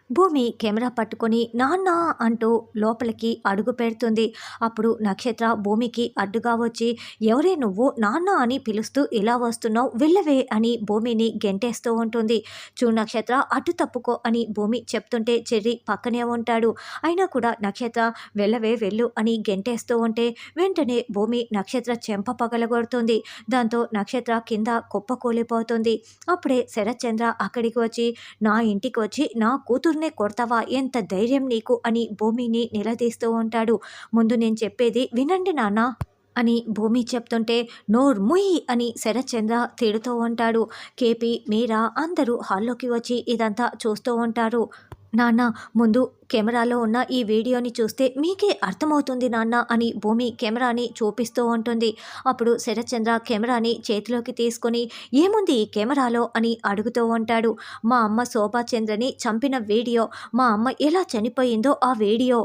భూమి కెమెరా పట్టుకొని నాన్న అంటూ లోపలికి అడుగు పెడుతుంది. అప్పుడు నక్షత్ర భూమికి అడ్డుగా వచ్చి, ఎవరే నువ్వు నాన్న అని పిలుస్తూ ఇలా వస్తున్నావు, వెళ్ళవే అని భూమిని గెంటేస్తూ ఉంటుంది. చూడు నక్షత్ర, అటు తప్పుకో అని భూమి చెప్తుంటే చెర్రి పక్కనే ఉంటాడు. అయినా కూడా నక్షత్ర వెళ్ళవే వెళ్ళు అని గెంటేస్తూ ఉంటే వెంటనే భూమి నక్షత్ర చెంప పగలగొడుతుంది. దాంతో నక్షత్ర కింద కుప్పకూలిపోతుంది. అప్పుడే శరత్చంద్ర అక్కడికి వచ్చి, నా ఇంటికి వచ్చి నా కూతుర్నే కొడతావా, ఎంత ధైర్యం నీకు అని భూమిని నిలదీస్తూ ఉంటాడు. ముందు నేను చెప్పేది వినండి నాన్న అని భూమి చెప్తుంటే, నోర్ముయ్ అని శరత్చంద్ర తిడుతూ ఉంటాడు. కేపీ, మీరా అందరూ హాల్లోకి వచ్చి ఇదంతా చూస్తూ ఉంటారు. నాన్న, ముందు కెమెరాలో ఉన్న ఈ వీడియోని చూస్తే మీకే అర్థమవుతుంది నాన్న అని భూమి కెమెరాని చూపిస్తూ ఉంటుంది. అప్పుడు శరత్చంద్ర కెమెరాని చేతిలోకి తీసుకొని, ఏముంది ఈ కెమెరాలో అని అడుగుతూ ఉంటాడు. మా అమ్మ శోభాచంద్రని చంపిన వీడియో, మా అమ్మ ఎలా చనిపోయిందో ఆ వీడియో,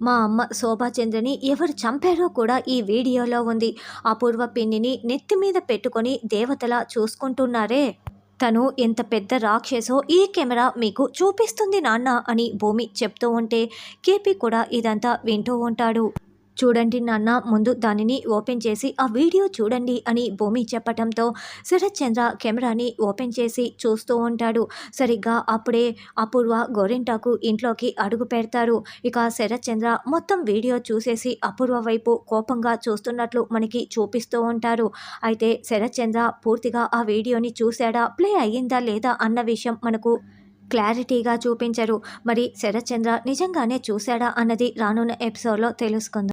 మా అమ్మ శోభాచంద్రని ఎవరు చంపారో కూడా ఈ వీడియోలో ఉంది. అపూర్వ పిన్నిని నెత్తి మీద పెట్టుకొని దేవతలా చూసుకుంటున్నారే, తను ఎంత పెద్ద రాక్షసో ఈ కెమెరా మీకు చూపిస్తుంది నాన్న అని భూమి చెప్తూ ఉంటే కేపీ కూడా ఇదంతా వింటూ ఉంటాడు. చూడండి నాన్న, ముందు దానిని ఓపెన్ చేసి ఆ వీడియో చూడండి అని భూమి చెప్పటంతో శరత్చంద్ర కెమెరాని ఓపెన్ చేసి చూస్తూ ఉంటాడు. సరిగ్గా అప్పుడే అపూర్వ గోరింటాకు ఇంట్లోకి అడుగు పెడతారు. ఇక శరత్చంద్ర మొత్తం వీడియో చూసేసి అపూర్వ వైపు కోపంగా చూస్తున్నట్లు మనకి చూపిస్తూ ఉంటారు. అయితే శరత్చంద్ర పూర్తిగా ఆ వీడియోని చూశాడా, ప్లే అయ్యిందా లేదా అన్న విషయం మనకు క్లారిటీగా చూపించరు. మరి శరత్చంద్ర నిజంగానే చూశాడా అన్నది రానున్న ఎపిసోడ్లో తెలుసుకుందాం.